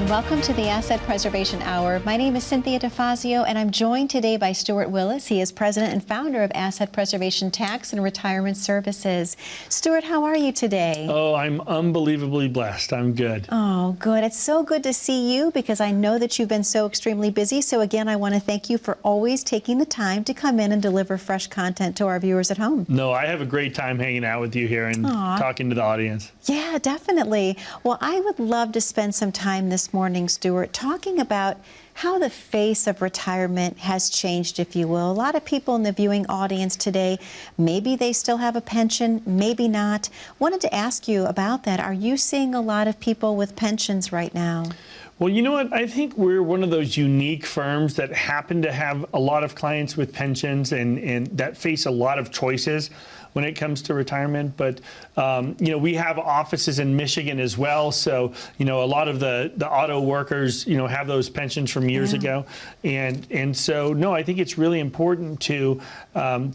and welcome to the Asset Preservation Hour. My name is Cynthia DeFazio, and I'm joined today by Stewart Willis. He is president and founder of Asset Preservation Tax and Retirement Services. Stewart, how are you today? Oh, I'm unbelievably blessed. I'm good. Oh, good. It's so good to see you because I know that you've been so extremely busy. So again, I want to thank you for always taking the time to come in and deliver fresh content to our viewers at home. No, I have a great time hanging out with you here and talking to the audience. Yeah, definitely. Well, I would love to spend some time this morning, Stewart, talking about how the face of retirement has changed, if you will. A lot of people in the viewing audience today, maybe they still have a pension, maybe not. Wanted to ask you about that. Are you seeing a lot of people with pensions right now? Well, you know what? I think we're one of those unique firms that happen to have a lot of clients with pensions and that face a lot of choices when it comes to retirement. But, you know, we have offices in Michigan as well. So, you know, a lot of the auto workers, you know, have those pensions from years ago. And so, no, I think it's really important to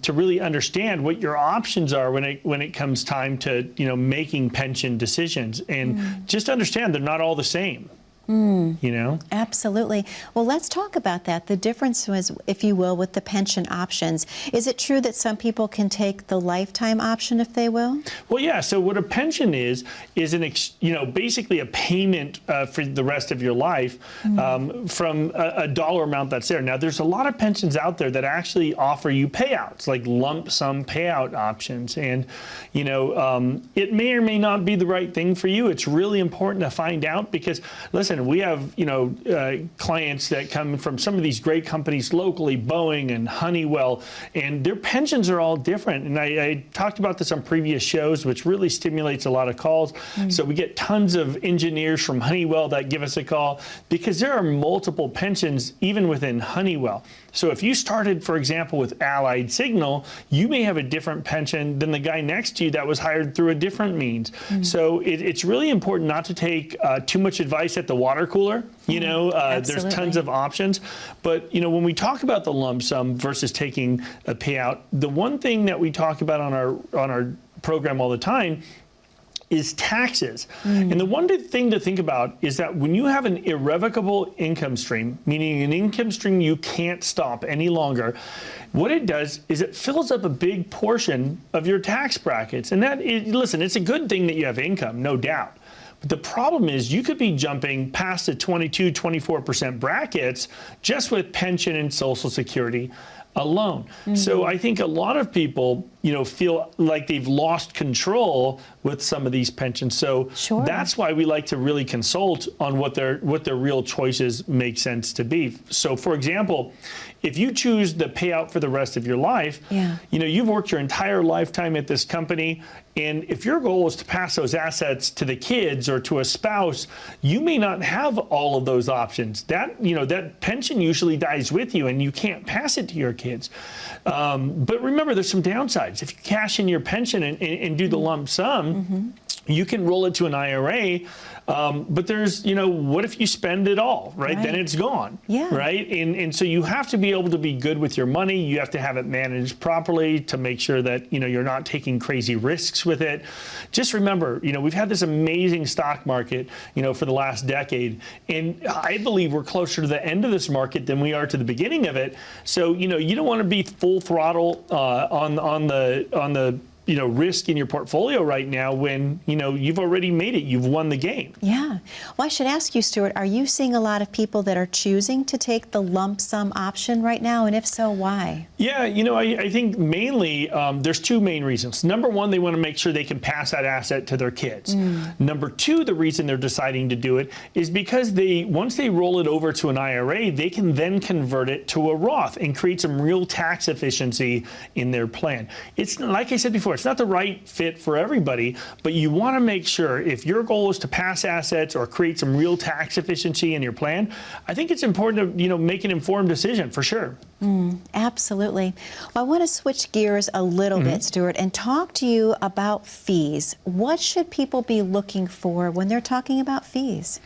really understand what your options are when it comes time to, you know, making pension decisions. And just understand they're not all the same. You know? Absolutely. Well, let's talk about that. The difference was, if you will, with the pension options. Is it true that some people can take the lifetime option if they will? Well, yeah. So what a pension is you know, basically a payment for the rest of your life from a dollar amount that's there. Now, there's a lot of pensions out there that actually offer you payouts, like lump sum payout options. And, you know, it may or may not be the right thing for you. It's really important to find out because, listen, we have, you know, clients that come from some of these great companies locally, Boeing and Honeywell, and their pensions are all different. And I talked about this on previous shows, which really stimulates a lot of calls. So we get tons of engineers from Honeywell that give us a call because there are multiple pensions even within Honeywell. So if you started, for example, with Allied Signal, you may have a different pension than the guy next to you that was hired through a different means. So it's really important not to take too much advice at the water cooler. You know, there's tons of options. But, you know, when we talk about the lump sum versus taking a payout, the one thing that we talk about on our program all the time is taxes. And the one thing to think about is that when you have an irrevocable income stream, meaning an income stream you can't stop any longer, what it does is it fills up a big portion of your tax brackets. And that is, listen, it's a good thing that you have income, no doubt. But the problem is you could be jumping past the 22, 24% brackets just with pension and Social Security alone. So I think a lot of people, you know, feel like they've lost control with some of these pensions. So that's why we like to really consult on what their real choices make sense to be. So for example, if you choose the payout for the rest of your life, you know, you've worked your entire lifetime at this company, and if your goal is to pass those assets to the kids or to a spouse, you may not have all of those options. That, you know, that pension usually dies with you and you can't pass it to your kids. But remember, there's some downsides. If you cash in your pension and do the lump sum, you can roll it to an IRA, but there's, you know, what if you spend it all, right? Then it's gone, right? And so you have to be able to be good with your money. You have to have it managed properly to make sure that, you know, you're not taking crazy risks with it. Just remember, you know, we've had this amazing stock market, you know, for the last decade, and I believe we're closer to the end of this market than we are to the beginning of it. So, you know, you don't want to be full throttle on the you know, risk in your portfolio right now when, you know, you've already made it. You've won the game. Yeah. Well, I should ask you, Stewart, are you seeing a lot of people that are choosing to take the lump sum option right now? And if so, why? Yeah, you know, I think mainly there's two main reasons. Number one, they want to make sure they can pass that asset to their kids. Number two, the reason they're deciding to do it is because once they roll it over to an IRA, they can then convert it to a Roth and create some real tax efficiency in their plan. It's like I said before, it's not the right fit for everybody, but you want to make sure if your goal is to pass assets or create some real tax efficiency in your plan, I think it's important to, you know, make an informed decision for sure. Absolutely. Well, I want to switch gears a little bit, Stewart, and talk to you about fees. What should people be looking for when they're talking about fees?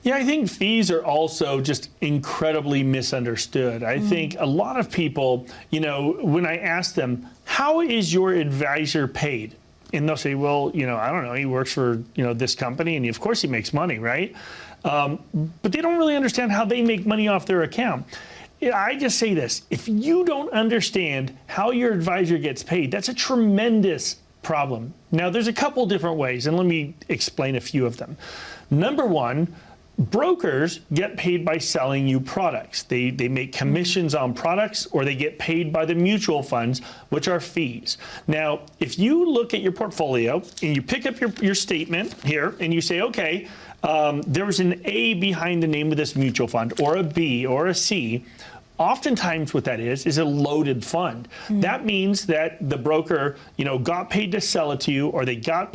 Yeah, I think fees are also just incredibly misunderstood. I think a lot of people, you know, when I ask them, how is your advisor paid? And they'll say, well, I don't know, he works for, this company, and of course he makes money, right? But they don't really understand how they make money off their account. I just say this, if you don't understand how your advisor gets paid, that's a tremendous problem. Now, there's a couple different ways, and let me explain a few of them. Number one, brokers get paid by selling you products. They make commissions on products, or they get paid by the mutual funds, which are fees. Now, if you look at your portfolio and you pick up your statement here and you say, okay, there's an A behind the name of this mutual fund, or a B, or a C. Oftentimes what that is a loaded fund. That means that the broker, got paid to sell it to you, or they get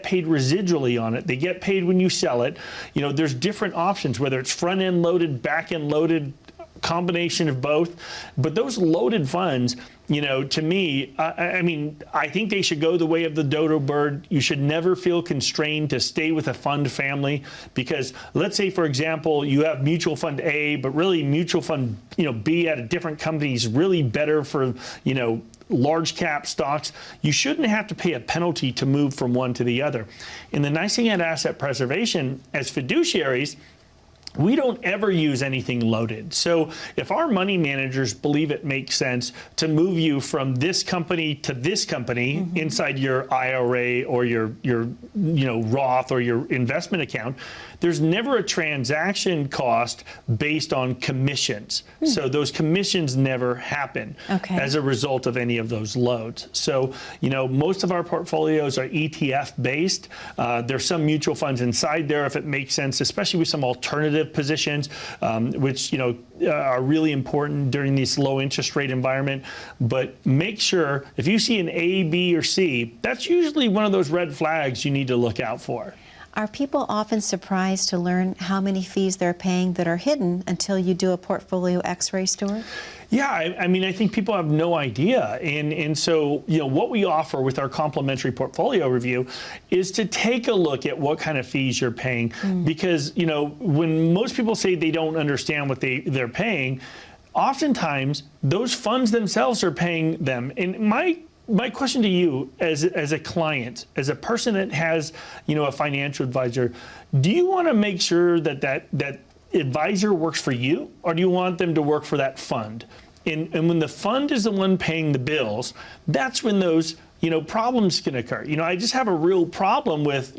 paid residually on it. They get paid when you sell it. There's different options, whether it's front end loaded, back end loaded, combination of both. But those loaded funds, to me, I think they should go the way of the dodo bird. You should never feel constrained to stay with a fund family, because let's say, for example, you have mutual fund A, but really mutual fund, B at a different company is really better for, large cap stocks. You shouldn't have to pay a penalty to move from one to the other. And the nice thing at asset preservation, as fiduciaries, we don't ever use anything loaded. So if our money managers believe it makes sense to move you from this company to this company inside your IRA or your Roth or your investment account, there's never a transaction cost based on commissions. So those commissions never happen as a result of any of those loads. So, most of our portfolios are ETF based. There's some mutual funds inside there if it makes sense, especially with some alternative positions, which are really important during this low interest rate environment. But make sure if you see an A, B, or C, that's usually one of those red flags you need to look out for. Are people often surprised to learn how many fees they're paying that are hidden until you do a portfolio x-ray, Stewart? Yeah, I think people have no idea. And so, what we offer with our complimentary portfolio review is to take a look at what kind of fees you're paying. Because, when most people say they don't understand what they're paying, oftentimes those funds themselves are paying them. And my question to you as a client, as a person that has, a financial advisor, do you want to make sure that advisor works for you, or do you want them to work for that fund? And when the fund is the one paying the bills, that's when those problems can occur. I just have a real problem with,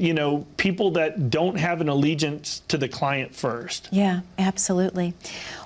people that don't have an allegiance to the client first. Yeah, absolutely.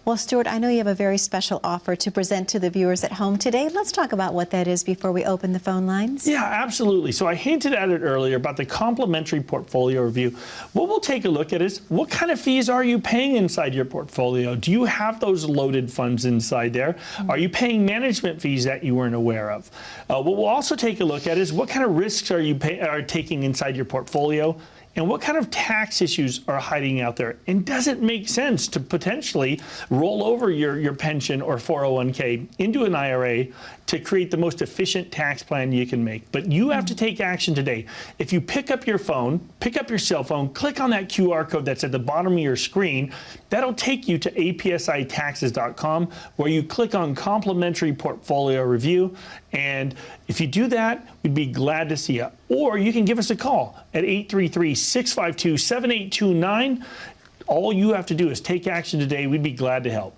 Well, Stewart, I know you have a very special offer to present to the viewers at home today. Let's talk about what that is before we open the phone lines. Yeah, absolutely. So I hinted at it earlier about the complimentary portfolio review. What we'll take a look at is, what kind of fees are you paying inside your portfolio? Do you have those loaded funds inside there? Are you paying management fees that you weren't aware of? What we'll also take a look at is, what kind of risks are you taking inside your portfolio? And what kind of tax issues are hiding out there? And does it make sense to potentially roll over your pension or 401k into an IRA to create the most efficient tax plan you can make? But you have to take action today. If you pick up your phone, pick up your cell phone, click on that QR code that's at the bottom of your screen, that'll take you to apsitaxes.com, where you click on complimentary portfolio review. And if you do that, we'd be glad to see you. Or you can give us a call at 833-652-7829. All you have to do is take action today. We'd be glad to help.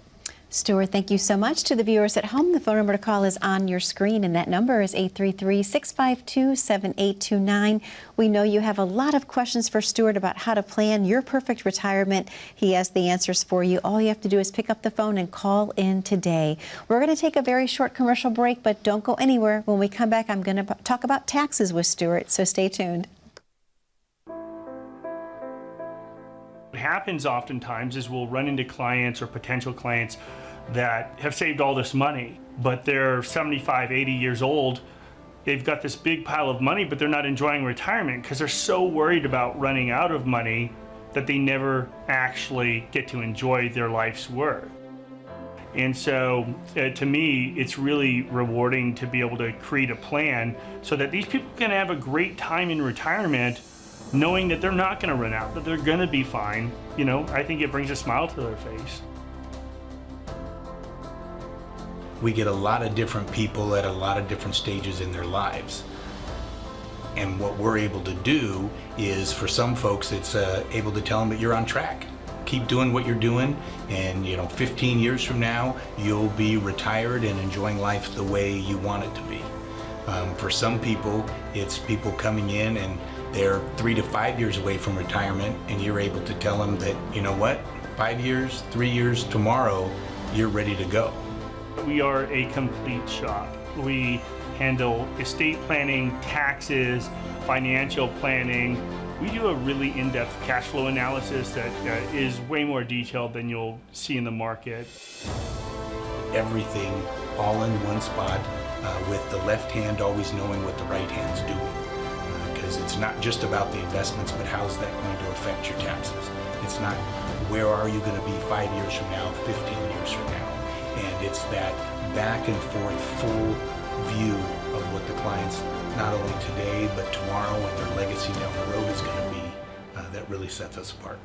Stewart, thank you so much. To the viewers at home, the phone number to call is on your screen, and that number is 833-652-7829. We know you have a lot of questions for Stewart about how to plan your perfect retirement. He has the answers for you. All you have to do is pick up the phone and call in today. We're going to take a very short commercial break, but don't go anywhere. When we come back, I'm going to talk about taxes with Stewart, so stay tuned. What happens oftentimes is we'll run into clients or potential clients that have saved all this money, but they're 75, 80 years old. They've got this big pile of money, but they're not enjoying retirement because they're so worried about running out of money that they never actually get to enjoy their life's work. And so to me, it's really rewarding to be able to create a plan so that these people can have a great time in retirement, knowing that they're not going to run out, that they're going to be fine. I think it brings a smile to their face. We get a lot of different people at a lot of different stages in their lives. And what we're able to do is, for some folks, it's able to tell them that you're on track. Keep doing what you're doing, and 15 years from now, you'll be retired and enjoying life the way you want it to be. For some people, it's people coming in and they're 3 to 5 years away from retirement, and you're able to tell them that, you know what, 5 years, 3 years, tomorrow, you're ready to go. We are a complete shop. We handle estate planning, taxes, financial planning. We do a really in-depth cash flow analysis that is way more detailed than you'll see in the market. Everything all in one spot, with the left hand always knowing what the right hand's doing. Because it's not just about the investments, but how's that going to affect your taxes? It's not where are you going to be 5 years from now, 15 years from now. And it's that back and forth full view of what the clients, not only today, but tomorrow and their legacy down the road is going to be, that really sets us apart.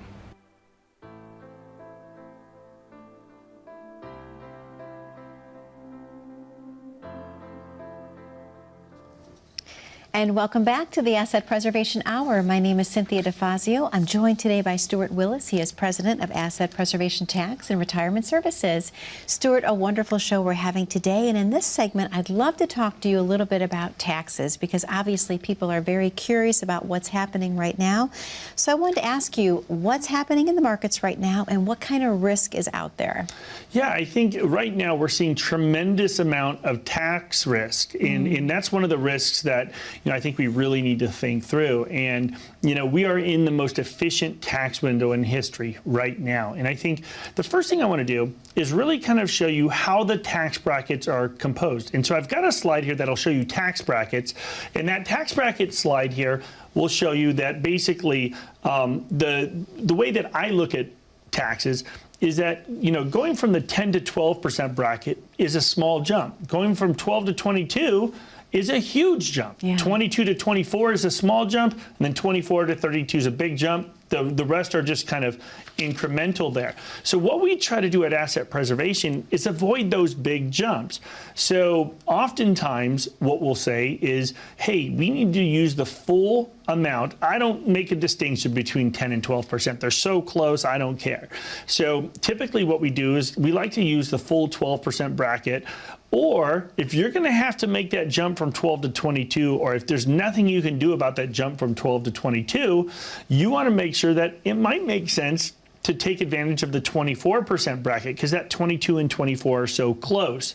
And welcome back to the Asset Preservation Hour. My name is Cynthia DeFazio. I'm joined today by Stewart Willis. He is president of Asset Preservation Tax and Retirement Services. Stewart, a wonderful show we're having today. And in this segment, I'd love to talk to you a little bit about taxes, because obviously people are very curious about what's happening right now. So I wanted to ask you, what's happening in the markets right now and what kind of risk is out there? Yeah, I think right now we're seeing tremendous amount of tax risk, and that's one of the risks that I think we really need to think through. And we are in the most efficient tax window in history right now. And I think the first thing I want to do is really kind of show you how the tax brackets are composed. And so I've got a slide here that'll show you tax brackets, and that tax bracket slide here will show you that basically the way that I look at taxes is that, going from the 10 to 12% bracket is a small jump. Going from 12 to 22 is a huge jump. Yeah. 22 to 24 is a small jump, and then 24 to 32 is a big jump. The rest are just kind of incremental there. So what we try to do at Asset Preservation is avoid those big jumps. So oftentimes what we'll say is, hey, we need to use the full amount. I don't make a distinction between 10 and 12%. They're so close, I don't care. So typically what we do is we like to use the full 12% bracket. Or if you're going to have to make that jump from 12 to 22, or if there's nothing you can do about that jump from 12 to 22, you want to make sure that it might make sense to take advantage of the 24% bracket, because that 22 and 24 are so close.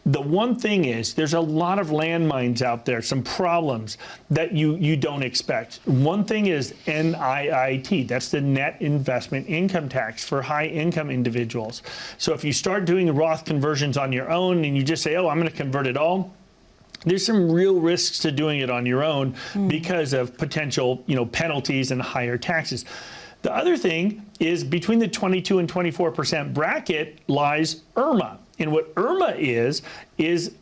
The one thing is, there's a lot of landmines out there, some problems that you don't expect. One thing is NIIT, that's the net investment income tax for high income individuals. So if you start doing Roth conversions on your own and you just say, oh, I'm going to convert it all, there's some real risks to doing it on your own because of potential, penalties and higher taxes. The other thing is, between the 22 and 24% bracket lies IRMA. And what IRMA is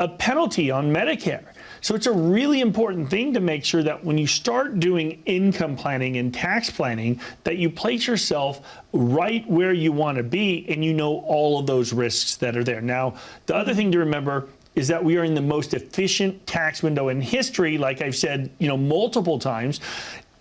a penalty on Medicare. So it's a really important thing to make sure that when you start doing income planning and tax planning, that you place yourself right where you want to be, and you know all of those risks that are there. Now, the other thing to remember is that we are in the most efficient tax window in history, like I've said, multiple times.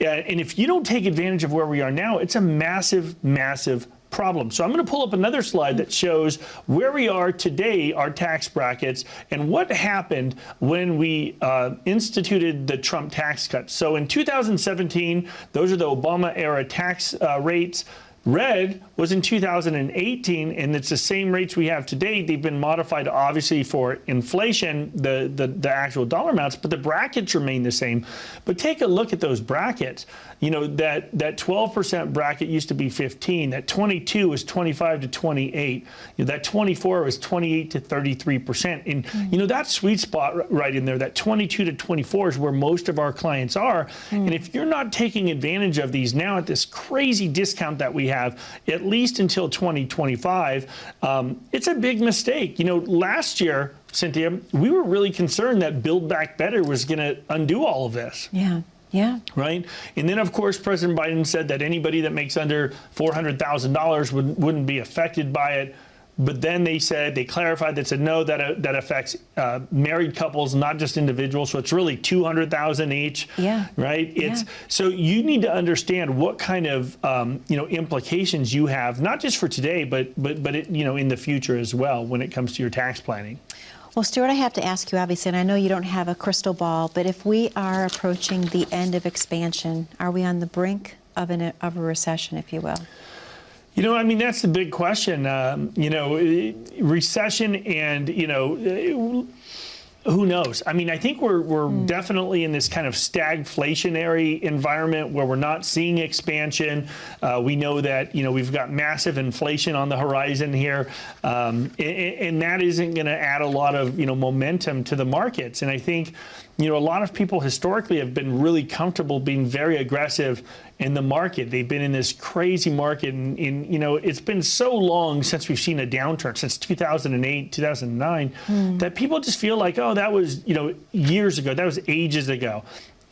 And if you don't take advantage of where we are now, it's a massive, massive problem. So I'm going to pull up another slide that shows where we are today, our tax brackets, and what happened when we instituted the Trump tax cuts. So in 2017, those are the Obama era tax rates. Red was in 2018, and it's the same rates we have today. They've been modified, obviously, for inflation, the actual dollar amounts, but the brackets remain the same. But take a look at those brackets. That 12% bracket used to be 15. That 22 was 25 to 28. That 24 was 28 to 33%. And that sweet spot right in there, that 22 to 24 is where most of our clients are. And if you're not taking advantage of these now at this crazy discount that we have, at least until 2025, it's a big mistake. Last year, Cynthia, we were really concerned that Build Back Better was going to undo all of this. Yeah. Yeah. Right. And then, of course, President Biden said that anybody that makes under $400,000 wouldn't be affected by it. But then they clarified that said no, that affects married couples, not just individuals. So it's really 200,000 each. Yeah. Right. So you need to understand what kind of implications you have, not just for today, but in the future as well when it comes to your tax planning. Well, Stewart, I have to ask you, obviously, and I know you don't have a crystal ball, but if we are approaching the end of expansion, are we on the brink of a recession, if you will? That's the big question. Recession and, who knows? I think we're definitely in this kind of stagflationary environment where we're not seeing expansion. We know that, we've got massive inflation on the horizon here, and that isn't going to add a lot of, momentum to the markets. And I think, a lot of people historically have been really comfortable being very aggressive in the market. They've been in this crazy market, and it's been so long since we've seen a downturn, since 2008, 2009, that people just feel like, oh, that was, years ago, that was ages ago.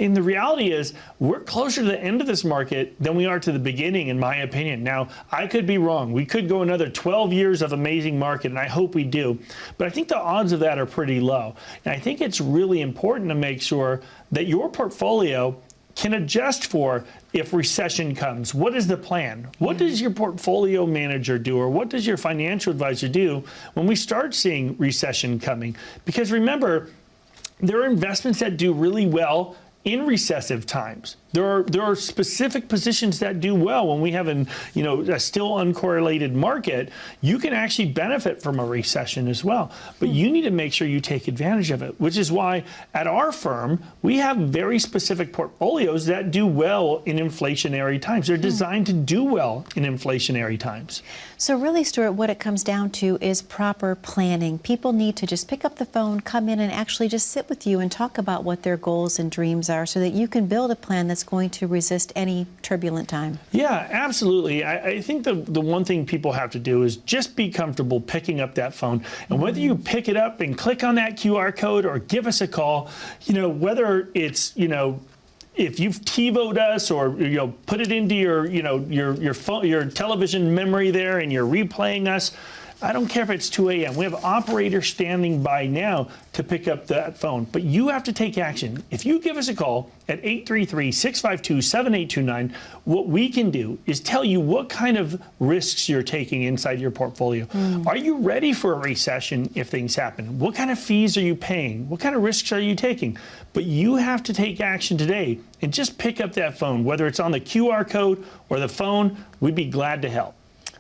And the reality is we're closer to the end of this market than we are to the beginning, in my opinion. Now, I could be wrong. We could go another 12 years of amazing market, and I hope we do. But I think the odds of that are pretty low. And I think it's really important to make sure that your portfolio can adjust for if recession comes. What is the plan? What does your portfolio manager do, or what does your financial advisor do when we start seeing recession coming? Because remember, there are investments that do really well in recessive times. There are specific positions that do well when we have a still uncorrelated market. You can actually benefit from a recession as well, but you need to make sure you take advantage of it, which is why at our firm we have very specific portfolios that do well in inflationary times. They're designed to do well in inflationary times. So really, Stewart, what it comes down to is proper planning. People need to just pick up the phone, come in, and actually just sit with you and talk about what their goals and dreams are so that you can build a plan that's going to resist any turbulent time. Yeah, absolutely. I think the one thing people have to do is just be comfortable picking up that phone. And whether you pick it up and click on that QR code or give us a call, whether it's, if you've TiVo'd us or put it into your phone, your television memory there, and you're replaying us, I don't care if it's 2 a.m. We have operators standing by now to pick up that phone. But you have to take action. If you give us a call at 833-652-7829, what we can do is tell you what kind of risks you're taking inside your portfolio. Are you ready for a recession if things happen? What kind of fees are you paying? What kind of risks are you taking? But you have to take action today and just pick up that phone. Whether it's on the QR code or the phone, we'd be glad to help.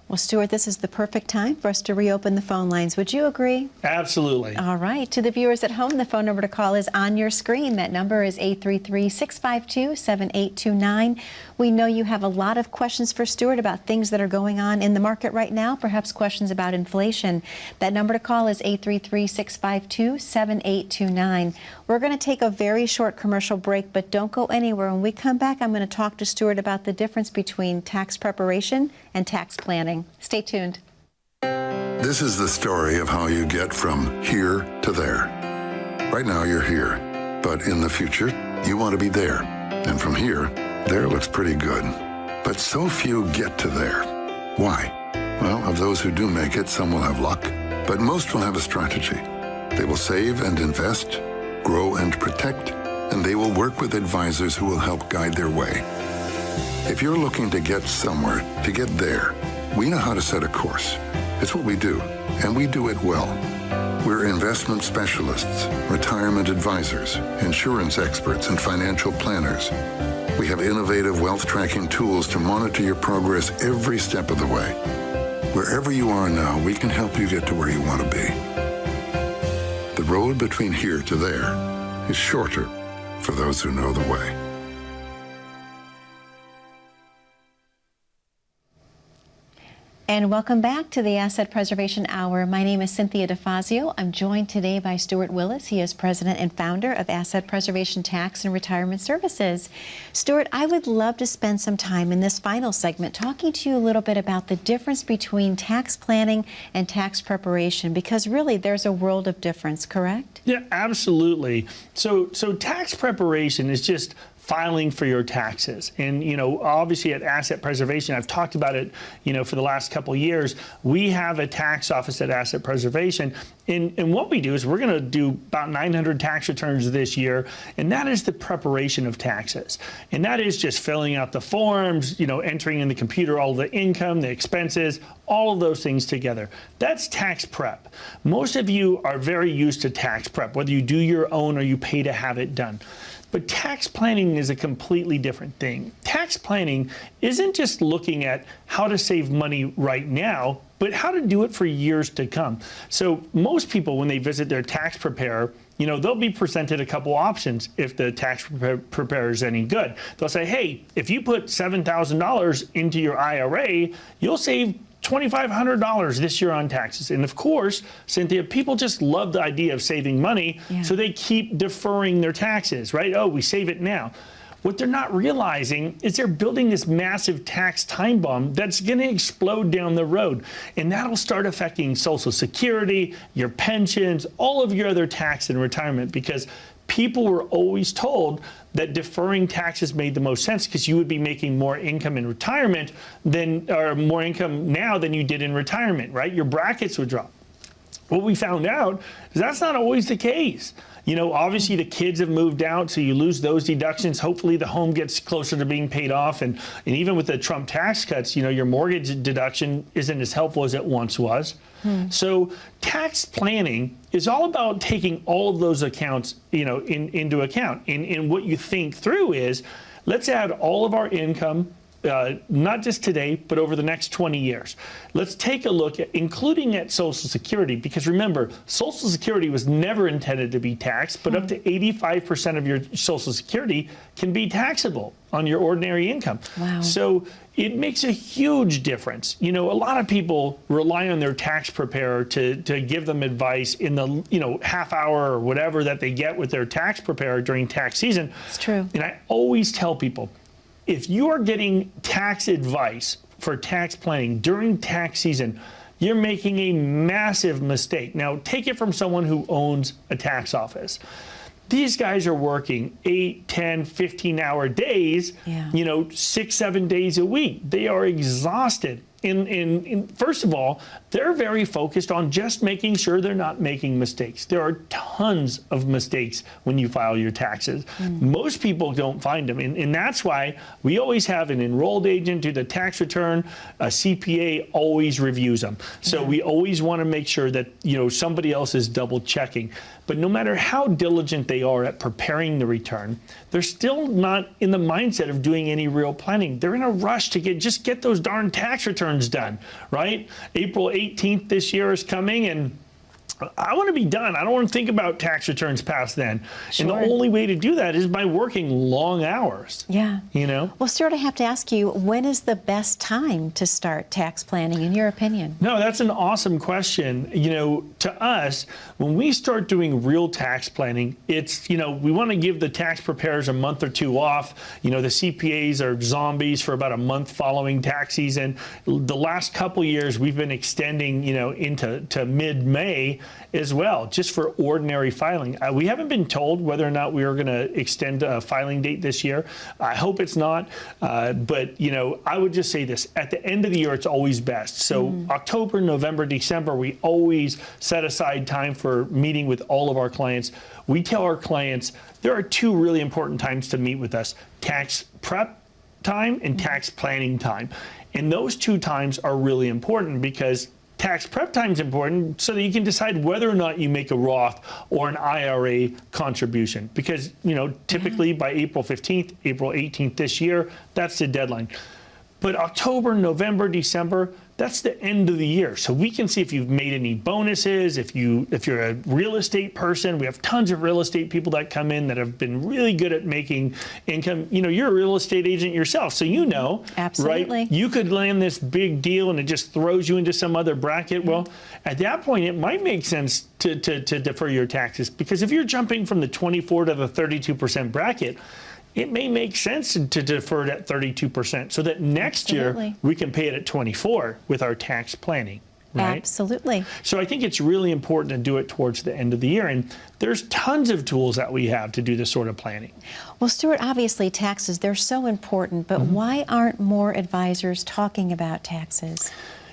Well, Stewart, this is the perfect time for us to reopen the phone lines. Would you agree? Absolutely. All right. To the viewers at home, the phone number to call is on your screen. That number is 833-652-7829. We know you have a lot of questions for Stewart about things that are going on in the market right now, perhaps questions about inflation. That number to call is 833-652-7829. We're going to take a very short commercial break, but don't go anywhere. When we come back, I'm going to talk to Stewart about the difference between tax preparation and tax planning. Stay tuned. This is the story of how you get from here to there. Right now you're here, but in the future, you want to be there. And from here, there looks pretty good. But so few get to there. Why? Well, of those who do make it, some will have luck, but most will have a strategy. They will save and invest, grow and protect, and they will work with advisors who will help guide their way. If you're looking to get somewhere, to get there, we know how to set a course. It's what we do, and we do it well. We're investment specialists, retirement advisors, insurance experts, and financial planners. We have innovative wealth tracking tools to monitor your progress every step of the way. Wherever you are now, we can help you get to where you want to be. The road between here to there is shorter for those who know the way. And welcome back to the Asset Preservation Hour. My name is Cynthia DeFazio. I'm joined today by Stewart Willis. He is president and founder of Asset Preservation Tax and Retirement Services. Stewart, I would love to spend some time in this final segment talking to you a little bit about the difference between tax planning and tax preparation, because really there's a world of difference, correct? Yeah, absolutely. So tax preparation is just filing for your taxes. And, obviously at Asset Preservation, I've talked about it, for the last couple of years. We have a tax office at Asset Preservation. And what we do is we're going to do about 900 tax returns this year. And that is the preparation of taxes. And that is just filling out the forms, entering in the computer all the income, the expenses, all of those things together. That's tax prep. Most of you are very used to tax prep, whether you do your own or you pay to have it done. But tax planning is a completely different thing. Tax planning isn't just looking at how to save money right now, but how to do it for years to come. So most people, when they visit their tax preparer, they'll be presented a couple options if the tax preparer is any good. They'll say, hey, if you put $7,000 into your IRA, you'll save $2,500 this year on taxes. And of course, Cynthia, people just love the idea of saving money, so they keep deferring their taxes, right? Oh, we save it now. What they're not realizing is they're building this massive tax time bomb that's going to explode down the road. And that'll start affecting Social Security, your pensions, all of your other tax and retirement, because people were always told that deferring taxes made the most sense because you would be making more income in retirement or more income now than you did in retirement, right? Your brackets would drop. What we found out is that's not always the case. Obviously the kids have moved out, so you lose those deductions. Hopefully the home gets closer to being paid off. And even with the Trump tax cuts, your mortgage deduction isn't as helpful as it once was. So tax planning is all about taking all of those accounts, into account. And what you think through is, let's add all of our income, not just today, but over the next 20 years. Let's take a look at, including at Social Security, because remember, Social Security was never intended to be taxed, but up to 85% of your Social Security can be taxable on your ordinary income. Wow. So it makes a huge difference. A lot of people rely on their tax preparer to give them advice in the, half hour or whatever that they get with their tax preparer during tax season. It's true. And I always tell people, if you are getting tax advice for tax planning during tax season, you're making a massive mistake. Now, take it from someone who owns a tax office. These guys are working 8, 10, 15-hour days, 6, 7 days a week. They are exhausted. First of all, they're very focused on just making sure they're not making mistakes. There are tons of mistakes when you file your taxes. Most people don't find them. And that's why we always have an enrolled agent do the tax return. A CPA always reviews them. So we always want to make sure that, somebody else is double checking. But no matter how diligent they are at preparing the return, they're still not in the mindset of doing any real planning. They're in a rush to get those darn tax returns done, right? April 18th this year is coming, and I want to be done. I don't want to think about tax returns past then. Sure. And the only way to do that is by working long hours. Yeah. Well, Stewart, I have to ask you, when is the best time to start tax planning, in your opinion? No, that's an awesome question. To us, when we start doing real tax planning, it's, we want to give the tax preparers a month or two off. The CPAs are zombies for about a month following tax season. The last couple years, we've been extending, into mid-May as well, just for ordinary filing. We haven't been told whether or not we are going to extend a filing date this year. I hope it's not, but I would just say this: at the end of the year, it's always best. So October, November, December, we always set aside time for meeting with all of our clients. We tell our clients there are two really important times to meet with us: tax prep time and tax planning time. And those two times are really important because tax prep time is important so that you can decide whether or not you make a Roth or an IRA contribution. Because, typically by April 15th, April 18th this year, that's the deadline. But October, November, December, that's the end of the year. So we can see if you've made any bonuses, if you're a real estate person. We have tons of real estate people that come in that have been really good at making income. You're a real estate agent yourself, so Absolutely. Right? You could land this big deal and it just throws you into some other bracket. Well, at that point, it might make sense to defer your taxes, because if you're jumping from the 24 to the 32% bracket, it may make sense to defer it at 32% so that next year we can pay it at 24 with our tax planning. right? Absolutely. So I think it's really important to do it towards the end of the year. And there's tons of tools that we have to do this sort of planning. Well, Stewart, obviously taxes, they're so important, but why aren't more advisors talking about taxes?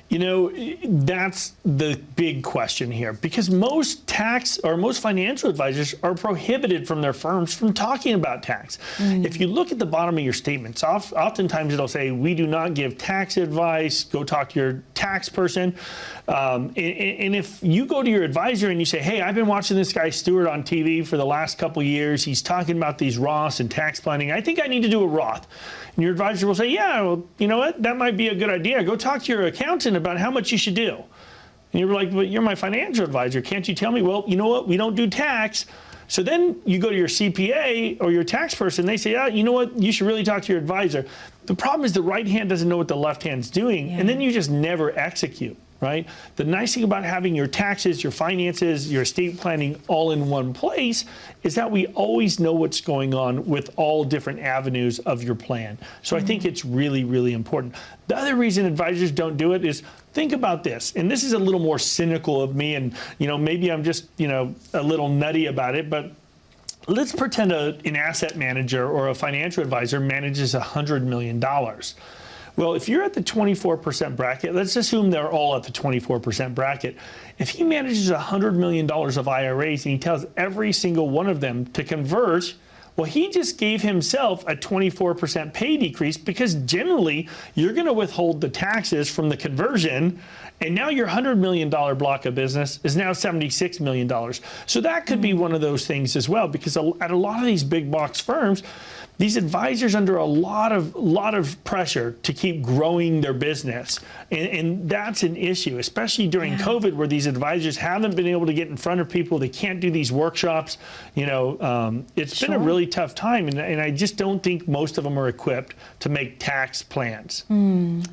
You know, that's the big question here, because most tax or most financial advisors are prohibited from their firms from talking about tax. If you look at the bottom of your statements, oftentimes it'll say, we do not give tax advice, go talk to your tax person. And if you go to your advisor and you say, hey, I've been watching this guy Stewart on TV for the last couple of years, he's talking about these Roths and tax planning, I think I need to do a Roth. And your advisor will say, yeah, well, you know what, that might be a good idea. Go talk to your accountant about how much you should do. And you're like, well, you're my financial advisor. Can't you tell me? Well, you know what? We don't do tax. So then you go to your CPA or your tax person. They say, you know what? You should really talk to your advisor. The problem is the right hand doesn't know what the left hand's doing. And then you just never execute, right? The nice thing about having your taxes, your finances, your estate planning all in one place is that we always know what's going on with all different avenues of your plan. So I think it's really, really important. The other reason advisors don't do it is, think about this, and this is a little more cynical of me, and maybe I'm just a little nutty about it, but let's pretend an asset manager or a financial advisor manages $100 million. Well, if you're at the 24% bracket, let's assume they're all at the 24% bracket. If he manages $100 million of IRAs and he tells every single one of them to convert, well, he just gave himself a 24% pay decrease, because generally you're going to withhold the taxes from the conversion, and now your $100 million block of business is now $76 million. So that could be one of those things as well, because at a lot of these big box firms, these advisors under a lot of pressure to keep growing their business. And that's an issue, especially during COVID, where these advisors haven't been able to get in front of people. They can't do these workshops. It's been a really tough time. And I just don't think most of them are equipped to make tax plans.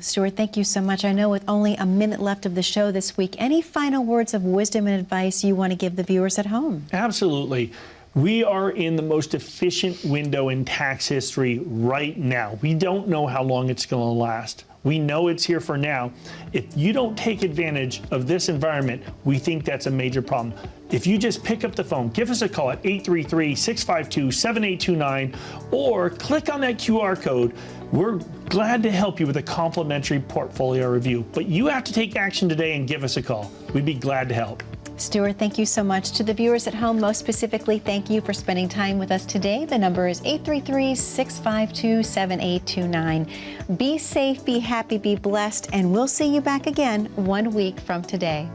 Stewart, thank you so much. I know with only a minute left of the show this week, any final words of wisdom and advice you want to give the viewers at home? Absolutely. We are in the most efficient window in tax history right now. We don't know how long it's going to last. We know it's here for now. If you don't take advantage of this environment, we think that's a major problem. If you just pick up the phone, give us a call at 833-652-7829, or click on that QR code. We're glad to help you with a complimentary portfolio review. But you have to take action today and give us a call. We'd be glad to help. Stewart, thank you so much. To the viewers at home, most specifically, thank you for spending time with us today. The number is 833-652-7829. Be safe, be happy, be blessed, and we'll see you back again 1 week from today.